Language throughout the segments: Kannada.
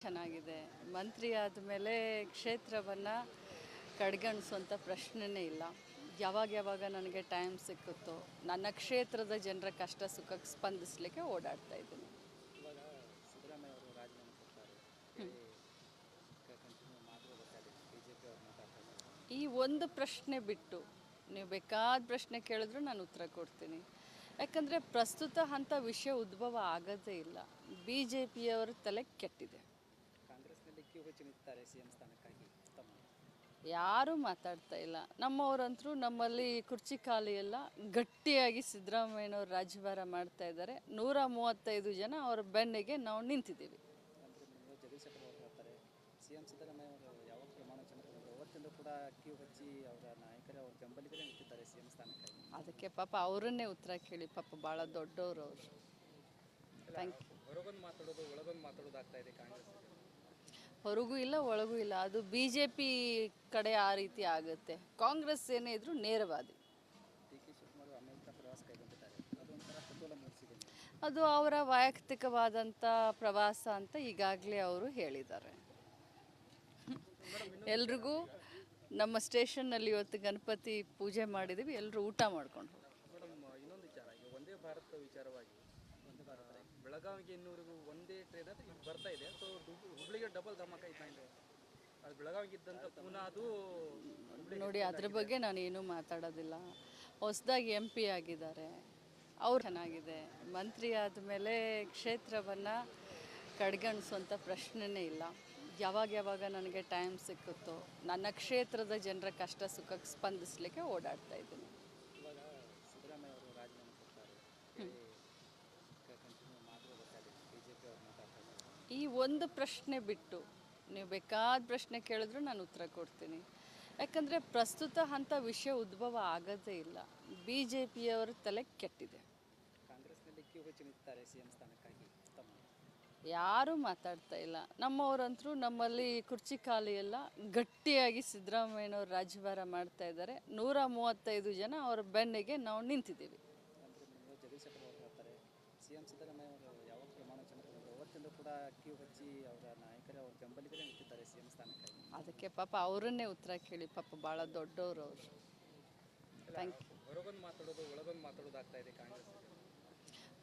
ಚೆನ್ನಾಗಿದೆ. ಮಂತ್ರಿ ಆದಮೇಲೆ ಕ್ಷೇತ್ರವನ್ನು ಕಡೆಗಣಿಸುವಂಥ ಪ್ರಶ್ನೆನೇ ಇಲ್ಲ. ಯಾವಾಗ ನನಗೆ ಟೈಮ್ ಸಿಕ್ಕುತ್ತೋ ನನ್ನ ಕ್ಷೇತ್ರದ ಜನರ ಕಷ್ಟ ಸುಖಕ್ಕೆ ಸ್ಪಂದಿಸಲಿಕ್ಕೆ ಓಡಾಡ್ತಾ ಇದ್ದೀನಿ. ಇವಾಗ ಸಿದ್ದರಾಮಯ್ಯ ಅವರು ರಾಜೀನಾಮೆ ಕೊಡ್ತಾರೆ ಕಂಟಿನ್ಯೂ ಮಾತು ಬರ್ತಾ ಇದೆ BJP ಅವ್ರು ಮಾತಾಡ್ತಾ ಇದ್ದಾರೆ. ಈ ಒಂದು ಪ್ರಶ್ನೆ ಬಿಟ್ಟು ನೀವು ಬೇಕಾದ ಪ್ರಶ್ನೆ ಕೇಳಿದ್ರು ನಾನು ಉತ್ತರ ಕೊಡ್ತೀನಿ. ಯಾಕಂದರೆ ಪ್ರಸ್ತುತ ಅಂಥ ವಿಷಯ ಉದ್ಭವ ಆಗೋದೇ ಇಲ್ಲ. BJPಯವರ ತಲೆ ಕೆಟ್ಟಿದೆ. ಕಾಂಗ್ರೆಸ್ನಲ್ಲಿ ಕ್ಯೂ ಹಚ್ಚಿ ನಿಂತಾರೆ CM ಸ್ಥಾನಕ್ಕಾಗಿ ತಮ್ಮ ಯಾರೂ ಮಾತಾಡ್ತಾ ಇಲ್ಲ. ನಮ್ಮವರಂತರೂ ನಮ್ಮಲ್ಲಿ ಕುರ್ಚಿ ಖಾಲಿ ಎಲ್ಲ ಗಟ್ಟಿಯಾಗಿ ಸಿದ್ದರಾಮಯ್ಯನವ್ರು ರಾಜ್ಯಭಾರ ಮಾಡ್ತಾ ಇದ್ದಾರೆ. 135 ಜನ ಅವರ ಬೆನ್ನಿಗೆ ನಾವು ನಿಂತಿದ್ದೀವಿ. ಅಂದರೆ ನೀವು ಜಗದೀಶ್ ಶೆಟ್ಟರ್ ಅವರು ಹೇಳ್ತಾರೆ CM ಸಿದ್ದರಾಮಯ್ಯ ಅವರು ಯಾವಾಗ ಪ್ರಮಾಣ ವಚನ ಕೊಡೋದು ಅವತ್ತಿಂದ ಕೂಡ ಕ್ಯೂ ಹಚ್ಚಿ ಅವರ ನಾಯಕರೇ ಅವ್ರ ಬೆಂಬಲಿಗರೇ ನಿಂತಿದ್ದಾರೆ CM ಸ್ಥಾನಕ್ಕಾಗಿ. ಅದಕ್ಕೆ ಪಾಪ ಅವರನ್ನೇ ಉತ್ತರ ಕೇಳಿ. ಪಾಪ ಭಾಳ ದೊಡ್ಡವರು ಅವರು. Thank you. ಹೊರಗೊಂದು ಮಾತಾಡೋದು ಒಳಗೊಂದು ಮಾತಾಡೋದು ಆಗ್ತಾ ಇದೆ ಕಾಂಗ್ರೆಸ್. ಹೊರಗೂ ಇಲ್ಲ ಒಳಗೂ ಇಲ್ಲ. ಅದು BJP ಕಡೆ ಆ ರೀತಿ ಆಗುತ್ತೆ. ಕಾಂಗ್ರೆಸ್ ಏನೇ ಇದ್ರೂ ನೇರವಾದಿ. DK ಶಿವಕುಮಾರ್ ಅಮೆರಿಕ ಪ್ರವಾಸ ಕೈಗೊಂಡಿದ್ದಾರೆ. ಅದೊಂಥರ ಕುತೂಹಲ ಮೂಡಿಸಿದೆ. ಅದು ಅವರ ವೈಯಕ್ತಿಕವಾದಂಥ ಪ್ರವಾಸ ಅಂತ ಈಗಾಗಲೇ ಅವರು ಹೇಳಿದ್ದಾರೆ. ಎಲ್ರಿಗೂ ನಮ್ಮ ಸ್ಟೇಷನ್ನಲ್ಲಿ ಇವತ್ತು ಗಣಪತಿ ಪೂಜೆ ಮಾಡಿದ್ದೀವಿ. ಎಲ್ಲರೂ ಊಟ ಮಾಡ್ಕೊಂಡು ಹೋಗಿ. ಮೇಡಮ್, ಇನ್ನೊಂದು ವಿಚಾರ, ಈಗ ಒಂದೇ ಭಾರತ ವಿಚಾರವಾಗಿ ಒಂದೇ ಭಾರತ ಬೆಳಗಾವಿಗೆ ಇನ್ನೂರಿಗೂ ಒಂದೇ ಟ್ರೈನ್ ಅದು ಇದು ಬರ್ತಾ ಇದೆ. ಸೊ ಹುಬ್ಳಿಗೆ ಡಬಲ್ ಧಮಾಕ ಇದ್ದಂಗೆ ಅದು ಬೆಳಗಾವಿಗೆ ಇದ್ದಂಥ ಪುನಃ ಅದು ನೋಡಿ, ಅದ್ರ ಬಗ್ಗೆ ನಾನು ಏನೂ ಮಾತಾಡೋದಿಲ್ಲ. ಹೊಸದಾಗಿ MP ಆಗಿದ್ದಾರೆ, ಅವ್ರು ಚೆನ್ನಾಗಿದೆ. ಮಂತ್ರಿ ಆದಮೇಲೆ ಕ್ಷೇತ್ರವನ್ನು ಕಡೆಗಣಿಸುವಂಥ ಪ್ರಶ್ನೆನೇ ಇಲ್ಲ. ಯಾವಾಗ ನನಗೆ ಟೈಮ್ ಸಿಕ್ಕುತ್ತೋ ನನ್ನ ಕ್ಷೇತ್ರದ ಜನರ ಕಷ್ಟ ಸುಖಕ್ಕೆ ಸ್ಪಂದಿಸಲಿಕ್ಕೆ ಓಡಾಡ್ತಾ ಇದ್ದೀನಿ. ಇವಾಗ ಸಿದ್ದರಾಮಯ್ಯ ಅವರು ರಾಜೀನಾಮೆ ಕೊಡ್ತಾರೆ ಕಂಟಿನ್ಯೂ ಮಾತು ಬರ್ತಾ ಇದೆ BJP ಅವ್ರು ಮಾತಾಡ್ತಾ ಇದ್ದಾರೆ. ಈ ಒಂದು ಪ್ರಶ್ನೆ ಬಿಟ್ಟು ನೀವು ಬೇಕಾದ ಪ್ರಶ್ನೆ ಕೇಳಿದ್ರು ನಾನು ಉತ್ತರ ಕೊಡ್ತೀನಿ. ಯಾಕಂದರೆ ಪ್ರಸ್ತುತ ಅಂಥ ವಿಷಯ ಉದ್ಭವ ಆಗೋದೇ ಇಲ್ಲ. BJPಯವರ ತಲೆ ಕೆಟ್ಟಿದೆ. ಕಾಂಗ್ರೆಸ್ನಲ್ಲಿ ಕ್ಯೂ ಹಚ್ಚಿ ನಿಂತಾರೆ CM ಸ್ಥಾನಕ್ಕಾಗಿ ತಮ್ಮ ಯಾರೂ ಮಾತಾಡ್ತಾ ಇಲ್ಲ. ನಮ್ಮವರಂತರೂ ನಮ್ಮಲ್ಲಿ ಕುರ್ಚಿ ಖಾಲಿ ಎಲ್ಲ ಗಟ್ಟಿಯಾಗಿ ಸಿದ್ದರಾಮಯ್ಯನವ್ರು ರಾಜ್ಯಭಾರ ಮಾಡ್ತಾ ಇದ್ದಾರೆ. 135 ಜನ ಅವರ ಬೆನ್ನಿಗೆ ನಾವು ನಿಂತಿದ್ದೀವಿ. ಅಂದರೆ ನೀವು ಜಗದೀಶ್ ಶೆಟ್ಟರ್ ಅವರು ಹೇಳ್ತಾರೆ CM ಸಿದ್ದರಾಮಯ್ಯ ಅವರು ಯಾವಾಗ ಪ್ರಮಾಣ ವಚನ ಕೊಡೋದು ಅವತ್ತಿಂದ ಕೂಡ ಕ್ಯೂ ಹಚ್ಚಿ ಅವರ ನಾಯಕರೇ ಅವ್ರ ಬೆಂಬಲಿಗರೇ ನಿಂತಿದ್ದಾರೆ CM ಸ್ಥಾನಕ್ಕಾಗಿ. ಅದಕ್ಕೆ ಪಾಪ ಅವರನ್ನೇ ಉತ್ತರ ಕೇಳಿ. ಪಾಪ ಭಾಳ ದೊಡ್ಡವರು ಅವರು. Thank you. ಹೊರಗೊಂದು ಮಾತಾಡೋದು ಒಳಗೊಂದು ಮಾತಾಡೋದು ಆಗ್ತಾ ಇದೆ ಕಾಂಗ್ರೆಸ್.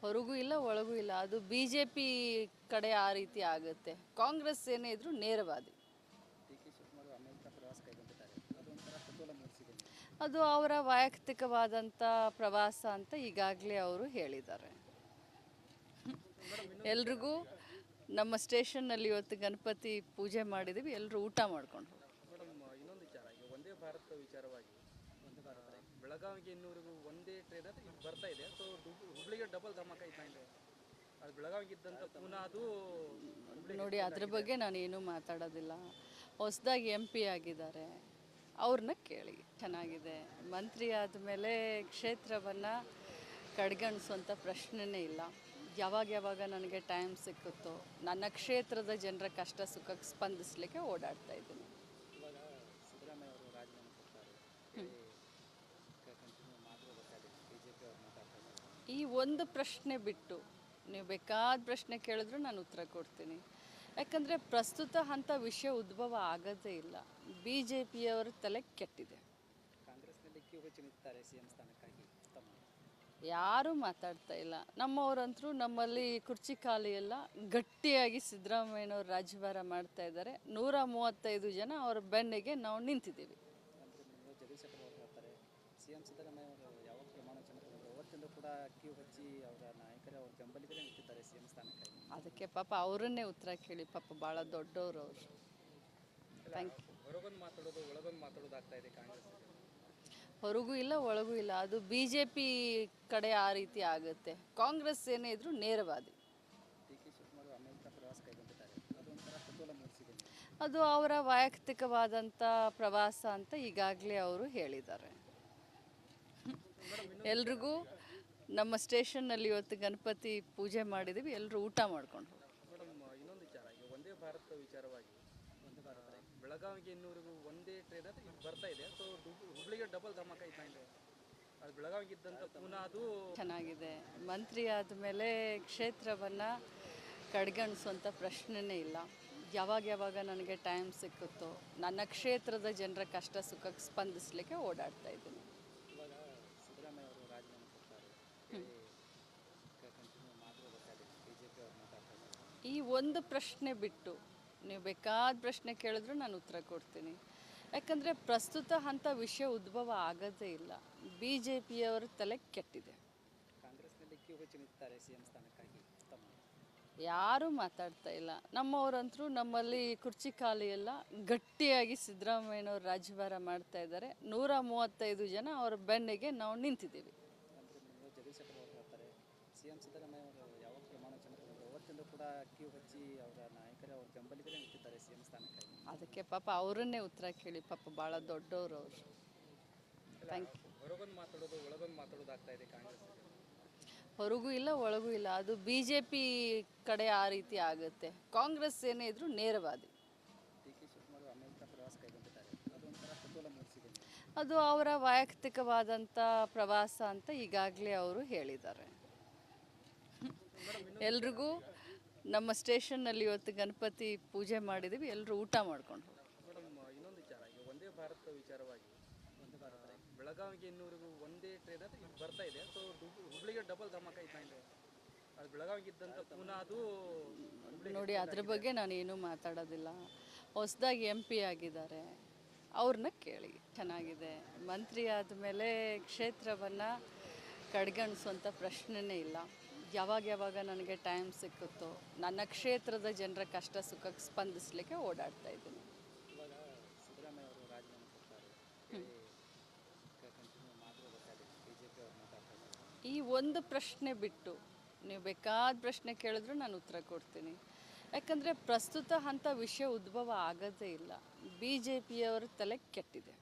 ಹೊರಗೂ ಇಲ್ಲ ಒಳಗೂ ಇಲ್ಲ. ಅದು BJP ಕಡೆ ಆ ರೀತಿ ಆಗುತ್ತೆ. ಕಾಂಗ್ರೆಸ್ ಏನೇ ಇದ್ರೂ ನೇರವಾದಿ. DK ಶಿವಕುಮಾರ್ ಅಮೆರಿಕ ಪ್ರವಾಸ ಕೈಗೊಂಡಿದ್ದಾರೆ. ಅದೊಂಥರ ಕುತೂಹಲ ಮೂಡಿಸಿದೆ. ಅದು ಅವರ ವೈಯಕ್ತಿಕವಾದಂಥ ಪ್ರವಾಸ ಅಂತ ಈಗಾಗಲೇ ಅವರು ಹೇಳಿದ್ದಾರೆ. ಎಲ್ರಿಗೂ ನಮ್ಮ ಸ್ಟೇಷನ್ನಲ್ಲಿ ಇವತ್ತು ಗಣಪತಿ ಪೂಜೆ ಮಾಡಿದ್ದೀವಿ. ಎಲ್ಲರೂ ಊಟ ಮಾಡ್ಕೊಂಡು ಹೋಗಿ. ಮೇಡಮ್, ಇನ್ನೊಂದು ವಿಚಾರ, ಈಗ ಒಂದೇ ಭಾರತ ವಿಚಾರವಾಗಿ ಒಂದೇ ಭಾರತ ಬೆಳಗಾವಿಗೆ ಇನ್ನೂರಿಗೂ ಒಂದೇ ಟ್ರೈನ್ ಅದು ಇದು ಬರ್ತಾ ಇದೆ. ಸೊ ಹುಬ್ಳಿಗೆ ಡಬಲ್ ಧಮಾಕ ಇದ್ದಂಗೆ ಅದು ಬೆಳಗಾವಿಗೆ ಇದ್ದಂಥ ಪುನಃ ಅದು ನೋಡಿ, ಅದ್ರ ಬಗ್ಗೆ ನಾನು ಏನೂ ಮಾತಾಡೋದಿಲ್ಲ. ಹೊಸದಾಗಿ MP ಆಗಿದ್ದಾರೆ, ಅವ್ರನ್ನ ಕೇಳಿ. ಚೆನ್ನಾಗಿದೆ. ಮಂತ್ರಿ ಆದಮೇಲೆ ಕ್ಷೇತ್ರವನ್ನು ಕಡೆಗಣಿಸುವಂಥ ಪ್ರಶ್ನೆನೇ ಇಲ್ಲ. ಯಾವಾಗ ನನಗೆ ಟೈಮ್ ಸಿಕ್ಕುತ್ತೋ ನನ್ನ ಕ್ಷೇತ್ರದ ಜನರ ಕಷ್ಟ ಸುಖಕ್ಕೆ ಸ್ಪಂದಿಸಲಿಕ್ಕೆ ಓಡಾಡ್ತಾ ಇದ್ದೀನಿ. ಇವಾಗ ಸಿದ್ದರಾಮಯ್ಯ ಅವರು ರಾಜೀನಾಮೆ ಕೊಡ್ತಾರೆ ಕಂಟಿನ್ಯೂ ಮಾತು ಬರ್ತಾ ಇದೆ BJP ಅವ್ರು ಮಾತಾಡ್ತಾ ಇದ್ದಾರೆ. ಈ ಒಂದು ಪ್ರಶ್ನೆ ಬಿಟ್ಟು ನೀವು ಬೇಕಾದ ಪ್ರಶ್ನೆ ಕೇಳಿದ್ರು ನಾನು ಉತ್ತರ ಕೊಡ್ತೀನಿ. ಯಾಕಂದರೆ ಪ್ರಸ್ತುತ ಅಂಥ ವಿಷಯ ಉದ್ಭವ ಆಗೋದೇ ಇಲ್ಲ. BJPಯವರ ತಲೆ ಕೆಟ್ಟಿದೆ. ಕಾಂಗ್ರೆಸ್ನಲ್ಲಿ ಕ್ಯೂ ಹಚ್ಚಿ ನಿಂತಾರೆ CM ಸ್ಥಾನಕ್ಕಾಗಿ ತಮ್ಮ ಯಾರೂ ಮಾತಾಡ್ತಾ ಇಲ್ಲ. ನಮ್ಮವರಂತರೂ ನಮ್ಮಲ್ಲಿ ಕುರ್ಚಿ ಖಾಲಿ ಎಲ್ಲ ಗಟ್ಟಿಯಾಗಿ ಸಿದ್ದರಾಮಯ್ಯನವ್ರು ರಾಜ್ಯಭಾರ ಮಾಡ್ತಾ ಇದ್ದಾರೆ. 135 ಜನ ಅವರ ಬೆನ್ನಿಗೆ ನಾವು ನಿಂತಿದ್ದೀವಿ. ಅಂದರೆ ನೀವು ಜಗದೀಶ್ ಶೆಟ್ಟರ್ ಅವರು ಹೇಳ್ತಾರೆ CM ಸಿದ್ದರಾಮಯ್ಯ ಅವರು ಯಾವಾಗ ಪ್ರಮಾಣ ವಚನ ಕೊಡೋದು ಅವತ್ತಿಂದ ಕೂಡ ಕ್ಯೂ ಹಚ್ಚಿ ಅವರ ನಾಯಕರೇ ಅವ್ರ ಬೆಂಬಲಿಗರೇ ನಿಂತಿದ್ದಾರೆ CM ಸ್ಥಾನಕ್ಕಾಗಿ. ಅದಕ್ಕೆ ಪಾಪ ಅವರನ್ನೇ ಉತ್ತರ ಕೇಳಿ. ಪಾಪ ಭಾಳ ದೊಡ್ಡವರು ಅವರು. Thank you. ಹೊರಗೊಂದು ಮಾತಾಡೋದು ಒಳಗೊಂದು ಮಾತಾಡೋದು ಆಗ್ತಾ ಇದೆ ಕಾಂಗ್ರೆಸ್. ಹೊರಗೂ ಇಲ್ಲ ಒಳಗೂ ಇಲ್ಲ. ಅದು BJP ಕಡೆ ಆ ರೀತಿ ಆಗುತ್ತೆ. ಕಾಂಗ್ರೆಸ್ ಏನೇ ಇದ್ರೂ ನೇರವಾದಿ. DK ಶಿವಕುಮಾರ್ ಅಮೆರಿಕ ಪ್ರವಾಸ ಕೈಗೊಂಡಿದ್ದಾರೆ. ಅದೊಂಥರ ಕುತೂಹಲ ಮೂಡಿಸಿದೆ. ಅದು ಅವರ ವೈಯಕ್ತಿಕವಾದಂಥ ಪ್ರವಾಸ ಅಂತ ಈಗಾಗಲೇ ಅವರು ಹೇಳಿದ್ದಾರೆ. ಎಲ್ರಿಗೂ ನಮ್ಮ ಸ್ಟೇಷನ್ನಲ್ಲಿ ಇವತ್ತು ಗಣಪತಿ ಪೂಜೆ ಮಾಡಿದ್ದೀವಿ. ಎಲ್ಲರೂ ಊಟ ಮಾಡ್ಕೊಂಡು ಹೋಗಿ. ಮೇಡಮ್, ಇನ್ನೊಂದು ವಿಚಾರ, ಈಗ ಒಂದೇ ಭಾರತ ವಿಚಾರವಾಗಿ ಒಂದೇ ಭಾರತ ಬೆಳಗಾವಿಗೆ ಇನ್ನೂರಿಗೂ ಒಂದೇ ಟ್ರೈನ್ ಅದು ಇದು ಬರ್ತಾ ಇದೆ. ಸೊ ಹುಬ್ಳಿಗೆ ಡಬಲ್ ಧಮಾಕ ಇದ್ದಂಗೆ ಅದು ಬೆಳಗಾವಿಗೆ ಇದ್ದಂಥ ಪುನಃ ಅದು ಚೆನ್ನಾಗಿದೆ. ಮಂತ್ರಿ ಆದಮೇಲೆ ಕ್ಷೇತ್ರವನ್ನು ಕಡೆಗಣಿಸುವಂಥ ಪ್ರಶ್ನೆನೇ ಇಲ್ಲ. ಯಾವಾಗ ಯಾವಾಗ ನನಗೆ ಟೈಮ್ ಸಿಕ್ಕುತ್ತೋ ನನ್ನ ಕ್ಷೇತ್ರದ ಜನರ ಕಷ್ಟ ಸುಖಕ್ಕೆ ಸ್ಪಂದಿಸಲಿಕ್ಕೆ ಓಡಾಡ್ತಾ ಇದ್ದೀನಿ. ಇವಾಗ ಸಿದ್ದರಾಮಯ್ಯ ಅವರು ರಾಜೀನಾಮೆ ಕೊಡ್ತಾರೆ ಕಂಟಿನ್ಯೂ ಮಾಡಿದ್ರೆ ಗೊತ್ತಾಗಿದೆ BJP ಅವ್ರು ಮಾತಾಡ್ತಾ ಇದ್ದಾರೆ. ಈ ಒಂದು ಪ್ರಶ್ನೆ ಬಿಟ್ಟು ನೀವು ಬೇಕಾದ ಪ್ರಶ್ನೆ ಕೇಳಿದ್ರು ನಾನು ಉತ್ತರ ಕೊಡ್ತೀನಿ. ಯಾಕಂದರೆ ಪ್ರಸ್ತುತ ಅಂಥ ವಿಷಯ ಉದ್ಭವ ಆಗೋದೇ ಇಲ್ಲ. BJPಯವರ ತಲೆ ಕೆಟ್ಟಿದೆ. ಕಾಂಗ್ರೆಸ್ನಲ್ಲಿ ಕ್ಯೂ ಹಚ್ಚಿ ನಿಂತಾರೆ CM ಸ್ಥಾನಕ್ಕಾಗಿ ತಮ್ಮ ಯಾರೂ ಮಾತಾಡ್ತಾ ಇಲ್ಲ. ನಮ್ಮವರಂತರೂ ನಮ್ಮಲ್ಲಿ ಕುರ್ಚಿ ಖಾಲಿ ಎಲ್ಲ ಗಟ್ಟಿಯಾಗಿ ಸಿದ್ದರಾಮಯ್ಯನವ್ರು ರಾಜ್ಯಭಾರ ಮಾಡ್ತಾ ಇದ್ದಾರೆ. 135 ಜನ ಅವರ ಬೆನ್ನಿಗೆ ನಾವು ನಿಂತಿದ್ದೀವಿ. ಅಂದರೆ ನೀವು ಜಗದೀಶ್ ಶೆಟ್ಟರ್ ಅವರು ಹೇಳ್ತಾರೆ CM ಸಿದ್ದರಾಮಯ್ಯ ಅವರು ಯಾವಾಗ ಪ್ರಮಾಣ ವಚನ ತಗೊಂಡ್ರು ಅವತ್ತಿಂದ ಕೂಡ ಕ್ಯೂ ಹಚ್ಚಿ ಅವರ ನಾಯಕರೇ ಅವ್ರ ಬೆಂಬಲಿಗರೇ ನಿಂತಿದ್ದಾರೆ CM ಸ್ಥಾನಕ್ಕಾಗಿ. ಅದಕ್ಕೆ ಪಾಪ ಅವರನ್ನೇ ಉತ್ತರ ಕೇಳಿ. ಪಾಪ ಭಾಳ ದೊಡ್ಡವರು ಅವರು. Thank you. ಹೊರಗೊಂದು ಮಾತಾಡೋದು ಒಳಗೊಂದು ಮಾತಾಡೋದು ಆಗ್ತಾ ಇದೆ ಕಾಂಗ್ರೆಸ್. ಹೊರಗೂ ಇಲ್ಲ ಒಳಗೂ ಇಲ್ಲ. ಅದು BJP ಕಡೆ ಆ ರೀತಿ ಆಗುತ್ತೆ. ಕಾಂಗ್ರೆಸ್ ಏನೇ ಇದ್ರೂ ನೇರವಾದಿ. DK ಶಿವಕುಮಾರ್ ಅಮೆರಿಕ ಪ್ರವಾಸ ಕೈಗೊಂಡಿದ್ದಾರೆ, ಅದೊಂಥರ ಕುತೂಹಲ ಮೂಡಿಸಿದೆ. ಅದು ಅವರ ವೈಯಕ್ತಿಕವಾದಂಥ ಪ್ರವಾಸ ಅಂತ ಈಗಾಗಲೇ ಅವರು ಹೇಳಿದ್ದಾರೆ. ಎಲ್ರಿಗೂ ನಮ್ಮ ಸ್ಟೇಷನ್ನಲ್ಲಿ ಇವತ್ತು ಗಣಪತಿ ಪೂಜೆ ಮಾಡಿದ್ದೀವಿ. ಎಲ್ಲರೂ ಊಟ ಮಾಡ್ಕೊಂಡು. ಮೇಡಮ್, ಇನ್ನೊಂದು ವಿಚಾರ, ಈಗ ಒಂದೇ ಭಾರತ ವಿಚಾರವಾಗಿ ಒಂದೇ ಭಾರತ ಬೆಳಗಾವಿಗೆ ಇನ್ನೂರಿಗೂ ಒಂದೇ ಟ್ರೈನ್ ಅಂತ ಈಗ ಬರ್ತಾ ಇದೆ. ಸೊ ಹುಬ್ಳಿಗೆ ಡಬಲ್ ಧಮಾಕ ಇದ್ದ ಅದು ಬೆಳಗಾವಿಗೆ ಇದ್ದಂಥ ಪುನಃ ಅದು ನೋಡಿ, ಅದ್ರ ಬಗ್ಗೆ ನಾನು ಏನೂ ಮಾತಾಡೋದಿಲ್ಲ. ಹೊಸದಾಗಿ MP ಆಗಿದ್ದಾರೆ, ಅವ್ರನ್ನ ಕೇಳಿ. ಚೆನ್ನಾಗಿದೆ. ಮಂತ್ರಿ ಆದಮೇಲೆ ಕ್ಷೇತ್ರವನ್ನು ಕಡೆಗಣಿಸುವಂಥ ಪ್ರಶ್ನೆನೇ ಇಲ್ಲ. ಯಾವಾಗ ಯಾವಾಗ ನನಗೆ ಟೈಮ್ ಸಿಕ್ಕುತ್ತೋ ನನ್ನ ಕ್ಷೇತ್ರದ ಜನರ ಕಷ್ಟ ಸುಖಕ್ಕೆ ಸ್ಪಂದಿಸಲಿಕ್ಕೆ ಓಡಾಡ್ತಾ ಇದ್ದೀನಿ. ಇವಾಗ ಸಿದ್ದರಾಮಯ್ಯ ಅವರು ರಾಜೀನಾಮೆ ಕೊಡ್ತಾರೆ ಕಂಟಿನ್ಯೂ ಮಾಡಿದ್ರೆ ಗೊತ್ತಾಗಿದೆ BJP ಅವ್ರು ಮಾತಾಡ್ತಾ ಇದ್ದಾರೆ. ಈ ಒಂದು ಪ್ರಶ್ನೆ ಬಿಟ್ಟು ನೀವು ಬೇಕಾದ ಪ್ರಶ್ನೆ ಕೇಳಿದ್ರು ನಾನು ಉತ್ತರ ಕೊಡ್ತೀನಿ. ಯಾಕಂದರೆ ಪ್ರಸ್ತುತ ಅಂಥ ವಿಷಯ ಉದ್ಭವ ಆಗೋದೇ ಇಲ್ಲ. BJPಯವರ ತಲೆ ಕೆಟ್ಟಿದೆ.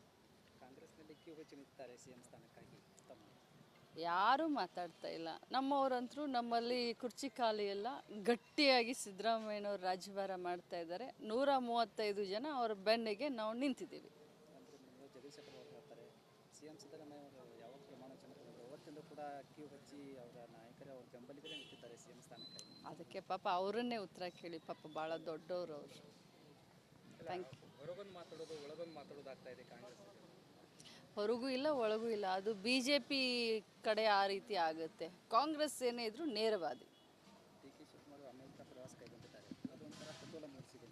ಕಾಂಗ್ರೆಸ್ನಲ್ಲಿ ಕ್ಯೂ ಹಚ್ಚಿ ನಿಂತಾರೆ CM ಸ್ಥಾನಕ್ಕಾಗಿ ತಮ್ಮ ಯಾರೂ ಮಾತಾಡ್ತಾ ಇಲ್ಲ. ನಮ್ಮವರಂತರೂ ನಮ್ಮಲ್ಲಿ ಕುರ್ಚಿ ಖಾಲಿ ಎಲ್ಲ ಗಟ್ಟಿಯಾಗಿ ಸಿದ್ದರಾಮಯ್ಯನವ್ರು ರಾಜ್ಯಭಾರ ಮಾಡ್ತಾ ಇದ್ದಾರೆ. 135 ಜನ ಅವರ ಬೆನ್ನಿಗೆ ನಾವು ನಿಂತಿದ್ದೀವಿ. ಅಂದರೆ ನೀವು ಜಗದೀಶ್ ಶೆಟ್ಟರ್ ಅವರು ಹೇಳ್ತಾರೆ CM ಸಿದ್ದರಾಮಯ್ಯ ಅವರು ಯಾವಾಗ ಪ್ರಮಾಣ ವಚನ ತಗೊಂಡ್ರು ಅವತ್ತಿಂದ ಕೂಡ ಕ್ಯೂ ಹಚ್ಚಿ ಅವರ ನಾಯಕರೇ ಅವ್ರ ಬೆಂಬಲಿಗರೇ ನಿಂತಿದ್ದಾರೆ CM ಸ್ಥಾನಕ್ಕಾಗಿ. ಅದಕ್ಕೆ ಪಾಪ ಅವರನ್ನೇ ಉತ್ತರ ಕೇಳಿ. ಪಾಪ ಭಾಳ ದೊಡ್ಡವರು ಅವರು. Thank you. ಹೊರಗೊಂದು ಮಾತಾಡೋದು ಒಳಗೊಂದು ಮಾತಾಡೋದು ಆಗ್ತಾ ಇದೆ ಕಾಂಗ್ರೆಸ್. ಹೊರಗೂ ಇಲ್ಲ ಒಳಗೂ ಇಲ್ಲ. ಅದು BJP ಕಡೆ ಆ ರೀತಿ ಆಗುತ್ತೆ. ಕಾಂಗ್ರೆಸ್ ಏನೇ ಇದ್ರೂ ನೇರವಾದಿ. DK ಶಿವಕುಮಾರ್ ಅಮೆರಿಕ ಪ್ರವಾಸ ಕೈಗೊಂಡಿದ್ದಾರೆ, ಅದೊಂಥರ ಕುತೂಹಲ ಮೂಡಿಸಿದೆ.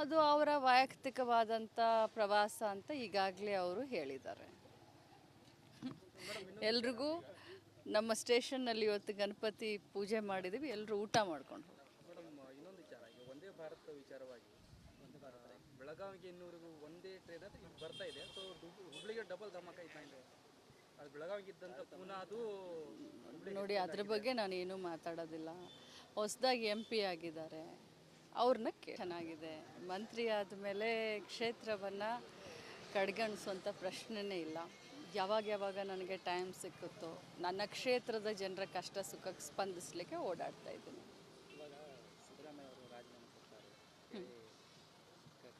ಅದು ಅವರ ವೈಯಕ್ತಿಕವಾದಂಥ ಪ್ರವಾಸ ಅಂತ ಈಗಾಗಲೇ ಅವರು ಹೇಳಿದ್ದಾರೆ. ಎಲ್ರಿಗೂ ನಮ್ಮ ಸ್ಟೇಷನ್ನಲ್ಲಿ ಇವತ್ತು ಗಣಪತಿ ಪೂಜೆ ಮಾಡಿದ್ದೀವಿ. ಎಲ್ಲರೂ ಊಟ ಮಾಡ್ಕೊಂಡು. ಮೇಡಮ್, ಇನ್ನೊಂದು ವಿಚಾರ, ಈಗ ಒಂದೇ ಭಾರತ ವಿಚಾರವಾಗಿ ಒಂದೇ ಭಾರತ ಬೆಳಗಾವಿಗೆ ಇನ್ನೂರಿಗೂ ಒಂದೇ ಟ್ರೈನ್ ಅಂತ ಈಗ ಬರ್ತಾ ಇದೆ. ಸೊ ಹುಬ್ಳಿಗೆ ಡಬಲ್ ಧಮಾಕ ಇದ್ದ ಅದು ಬೆಳಗಾವಿಗೆ ಇದ್ದಂಥ ಪುನಃ ಅದು ನೋಡಿ, ಅದ್ರ ಬಗ್ಗೆ ನಾನು ಏನೂ ಮಾತಾಡೋದಿಲ್ಲ. ಹೊಸದಾಗಿ MP ಆಗಿದ್ದಾರೆ, ಅವ್ರನ್ನ ಚೆನ್ನಾಗಿದೆ. ಮಂತ್ರಿ ಆದಮೇಲೆ ಕ್ಷೇತ್ರವನ್ನು ಕಡೆಗಣಿಸುವಂಥ ಪ್ರಶ್ನೆನೇ ಇಲ್ಲ. ಯಾವಾಗ ಯಾವಾಗ ನನಗೆ ಟೈಮ್ ಸಿಕ್ಕುತ್ತೋ ನನ್ನ ಕ್ಷೇತ್ರದ ಜನರ ಕಷ್ಟ ಸುಖಕ್ಕೆ ಸ್ಪಂದಿಸಲಿಕ್ಕೆ ಓಡಾಡ್ತಾ ಇದ್ದೀನಿ. ಇವಾಗ ಸಿದ್ದರಾಮಯ್ಯ ಅವರು ರಾಜೀನಾಮೆ ಕೊಡ್ತಾರೆ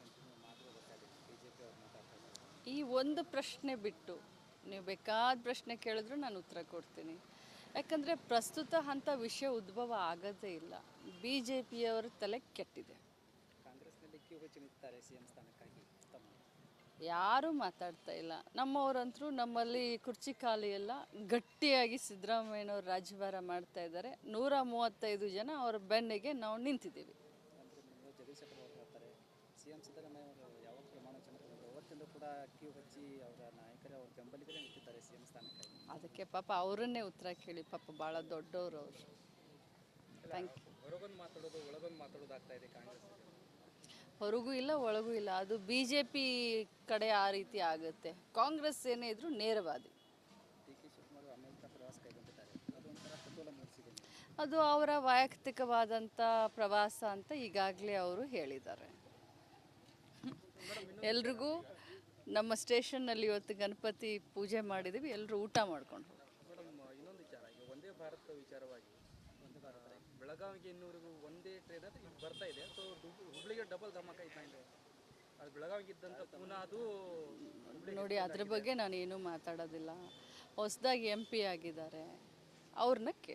ಕಂಟಿನ್ಯೂ ಮಾಡಿದ್ರೆ ಗೊತ್ತಾಗಿದೆ BJP ಅವ್ರು ಮಾತಾಡ್ತಾ ಇದ್ದಾರೆ. ಈ ಒಂದು ಪ್ರಶ್ನೆ ಬಿಟ್ಟು ನೀವು ಬೇಕಾದ ಪ್ರಶ್ನೆ ಕೇಳಿದ್ರು ನಾನು ಉತ್ತರ ಕೊಡ್ತೀನಿ. ಯಾಕಂದರೆ ಪ್ರಸ್ತುತ ಅಂಥ ವಿಷಯ ಉದ್ಭವ ಆಗೋದೇ ಇಲ್ಲ. BJPಯವರ ತಲೆ ಕೆಟ್ಟಿದೆ. ಕಾಂಗ್ರೆಸ್ನಲ್ಲಿ ಕ್ಯೂ ಹಚ್ಚಿ ನಿಂತಾರೆ CM ಸ್ಥಾನಕ್ಕಾಗಿ ತಮ್ಮ ಯಾರೂ ಮಾತಾಡ್ತಾ ಇಲ್ಲ. ನಮ್ಮವರಂತರೂ ನಮ್ಮಲ್ಲಿ ಕುರ್ಚಿ ಖಾಲಿ ಎಲ್ಲ ಗಟ್ಟಿಯಾಗಿ ಸಿದ್ದರಾಮಯ್ಯನವ್ರು ರಾಜ್ಯಭಾರ ಮಾಡ್ತಾ ಇದ್ದಾರೆ. 135 ಜನ ಅವರ ಬೆನ್ನಿಗೆ ನಾವು ನಿಂತಿದ್ದೀವಿ. ಅಂದರೆ ನೀವು ಜಗದೀಶ್ ಶೆಟ್ಟರ್ ಅವರು ಹೇಳ್ತಾರೆ CM ಸಿದ್ದರಾಮಯ್ಯ ಅವರು ಯಾವಾಗ ಪ್ರಮಾಣ ವಚನ ತಗೊಂಡ್ರು ಅವತ್ತಿಂದ ಕೂಡ ಕ್ಯೂ ಹಚ್ಚಿ ಅವರ ನಾಯಕರೇ ಅವ್ರ ಬೆಂಬಲಿಗರೇ ನಿಂತಿದ್ದಾರೆ CM ಸ್ಥಾನಕ್ಕಾಗಿ. ಅದಕ್ಕೆ ಪಾಪ ಅವರನ್ನೇ ಉತ್ತರ ಕೇಳಿ. ಪಾಪ ಭಾಳ ದೊಡ್ಡವರು ಅವರು. Thank you. ಹೊರಗೊಂದು ಮಾತಾಡೋದು ಒಳಗೊಂದು ಮಾತಾಡೋದು ಆಗ್ತಾ ಇದೆ ಕಾಂಗ್ರೆಸ್. ಹೊರಗೂ ಇಲ್ಲ ಒಳಗೂ ಇಲ್ಲ. ಅದು BJP ಕಡೆ ಆ ರೀತಿ ಆಗುತ್ತೆ. ಕಾಂಗ್ರೆಸ್ ಏನೇ ಇದ್ರೂ ನೇರವಾದಿ. DK ಶಿವಕುಮಾರ್ ಅಮೆರಿಕ ಪ್ರವಾಸ ಕೈಗೊಂಡಿದ್ದಾರೆ, ಅದೊಂಥರ ಕುತೂಹಲ ಮೂಡಿಸಿದೆ. ಅದು ಅವರ ವೈಯಕ್ತಿಕವಾದಂಥ ಪ್ರವಾಸ ಅಂತ ಈಗಾಗಲೇ ಅವರು ಹೇಳಿದ್ದಾರೆ. ಎಲ್ರಿಗೂ ನಮ್ಮ ಸ್ಟೇಷನ್ನಲ್ಲಿ ಇವತ್ತು ಗಣಪತಿ ಪೂಜೆ ಮಾಡಿದ್ದೀವಿ. ಎಲ್ಲರೂ ಊಟ ಮಾಡ್ಕೊಂಡು. ಮೇಡಮ್, ಇನ್ನೊಂದು ವಿಚಾರ, ಈಗ ಒಂದೇ ಭಾರತ ವಿಚಾರವಾಗಿ ಒಂದೇ ಭಾರತ ಬೆಳಗಾವಿಗೆ ಇನ್ನೂರಿಗೂ ಒಂದೇ ಟ್ರೈನ್ ಅಂತ ಈಗ ಬರ್ತಾ ಇದೆ. ಸೊ ಹುಬ್ಳಿಗೆ ಡಬಲ್ ಧಮಾಕ ಇದ್ದ ಅದು ಬೆಳಗಾವಿಗೆ ಇದ್ದಂಥ ಪುನಃ ಅದು ನೋಡಿ, ಅದ್ರ ಬಗ್ಗೆ ನಾನು ಏನೂ ಮಾತಾಡೋದಿಲ್ಲ. ಹೊಸದಾಗಿ MP ಆಗಿದ್ದಾರೆ, ಅವ್ರನ್ನ ಕೇಳಿ.